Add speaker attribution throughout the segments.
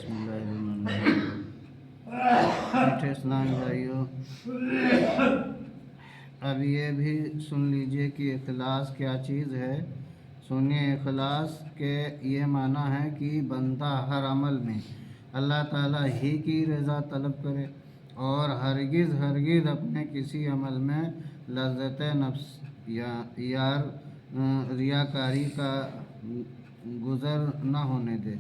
Speaker 1: बिस्मिल्लाहिर्रहमानिर्रहीम। मीठे इस्लामी भाइयों, अब ये भी सुन लीजिए कि इखलास क्या चीज़ है। सुनिए, इखलास के ये माना है कि बंदा हर अमल में अल्लाह ताला ही की रज़ा तलब करे और हरगिज़ अपने किसी अमल में लज़्ज़त नफ्स या रियाकारी का गुज़र न होने दे,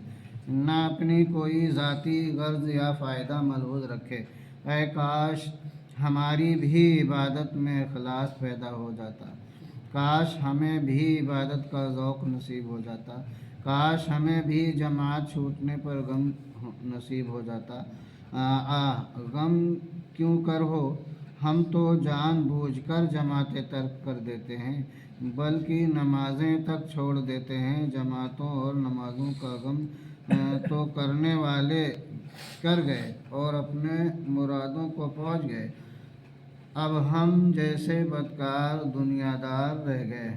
Speaker 1: न अपनी कोई ज़ाती गर्ज या फ़ायदा मलहूज़ रखे। ऐ काश हमारी भी इबादत में इखलास पैदा हो जाता, काश हमें भी इबादत का ज़ौक़ नसीब हो जाता, काश हमें भी जमात छूटने पर गम नसीब हो जाता। गम क्यों कर हो, हम तो जानबूझकर जमातें तर्क कर देते हैं, बल्कि नमाज़ें तक छोड़ देते हैं। जमातों और नमाज़ों का गम तो करने वाले कर गए और अपने मुरादों को पहुँच गए। अब हम जैसे बदकार दुनियादार रह गए।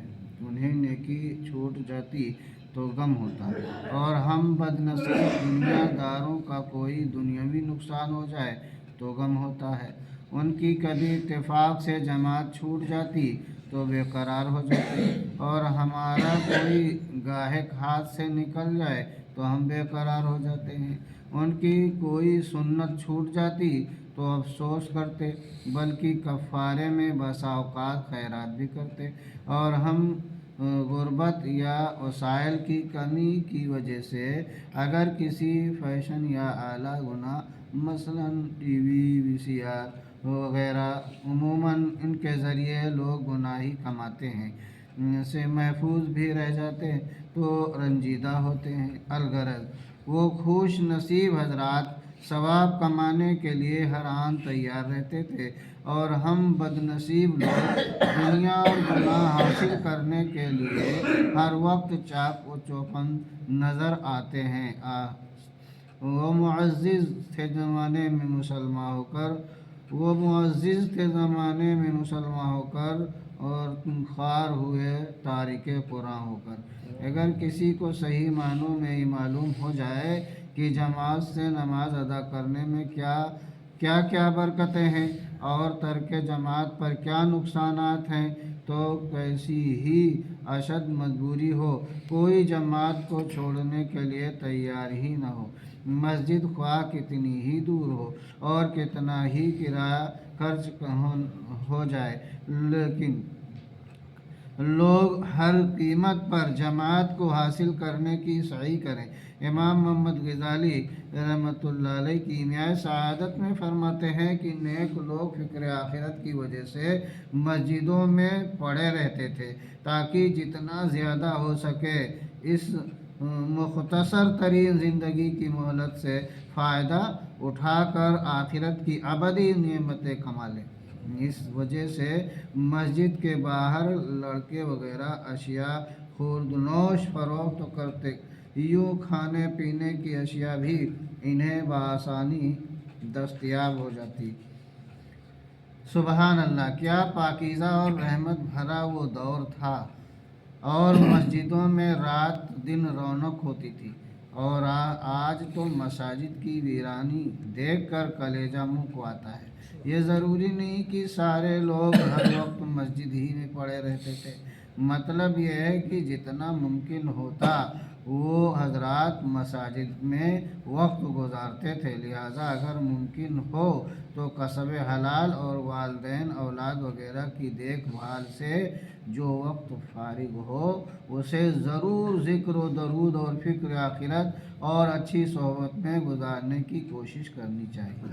Speaker 1: उन्हें नेकी छूट जाती तो गम होता, और हम बदनसीब दुनियादारों का कोई दुनियावी नुकसान हो जाए तो गम होता है। उनकी कभी इत्तेफाक से जमात छूट जाती तो बेकरार हो जाते, और हमारा कोई गाहक हाथ से निकल जाए तो हम बेकरार हो जाते हैं। उनकी कोई सुन्नत छूट जाती तो अफसोस करते, बल्कि कफ़ारे में बसा औकात खैरात भी करते। और हम गुर्बत या वसाइल की कमी की वजह से अगर किसी फैशन या आला गुना मसलन टीवी, वीसीआर वगैरह, उमूमन इनके ज़रिए लोग गुनाही कमाते हैं, से महफूज भी रह जाते हैं तो रंजीदा होते हैं। अलगरज वो खुश नसीब हजरात सवाब कमाने के लिए हर आन तैयार रहते थे, और हम बदनसीब लोग दुनिया और गुनाह हासिल करने के लिए हर वक्त चाक व चौबंद नज़र आते हैं। वो मुअज़्ज़िज़ थे ज़माने में मुसलमान होकर और तुम ख़ार हुए तारिके कुरान होकर। अगर किसी को सही मानों में ये मालूम हो जाए कि जमात से नमाज अदा करने में क्या बरकतें हैं और तर्क जमात पर क्या नुकसानात हैं, तो कैसी ही अशद मजबूरी हो, कोई जमात को छोड़ने के लिए तैयार ही न हो। मस्जिद ख्वाह कितनी ही दूर हो और कितना ही किराया खर्च हो जाए, लेकिन लोग हर कीमत पर जमात को हासिल करने की सही करें। इमाम मोहम्मद गज़ाली रहमतुल्लाह अलैह कीमिया सआदत में फरमाते हैं कि नेक लोग फ़िक्र आखिरत की वजह से मस्जिदों में पड़े रहते थे, ताकि जितना ज़्यादा हो सके इस मुख्तसर तरीन ज़िंदगी की मोहलत से फ़ायदा उठाकर आखिरत की अबदी नेमतें कमा लें। इस वजह से मस्जिद के बाहर लड़के वगैरह अशिया खुर्दनोश फ़रोख्त करते, यूँ खाने पीने की अशिया भी इन्हें बआसानी दस्तयाब हो जाती। सुबहान अल्लाह, क्या पाकीज़ा और रहमत भरा वो दौर था, और मस्जिदों में रात दिन रौनक होती थी। और आज तो मसाजिद की वीरानी देखकर कलेजा मुँह को आता है। ये ज़रूरी नहीं कि सारे लोग हर वक्त मस्जिद ही में पड़े रहते थे। मतलब यह है कि जितना मुमकिन होता वो हजरात मसाजिद में वक्त गुजारते थे। लिहाजा अगर मुमकिन हो तो कसब हलाल और वालिदैन औलाद वगैरह की देखभाल से जो वक्त फारिग हो उसे ज़रूर ज़िक्र व दरूद और फ़िक्र आखिरत और अच्छी सोहबत में गुजारने की कोशिश करनी चाहिए।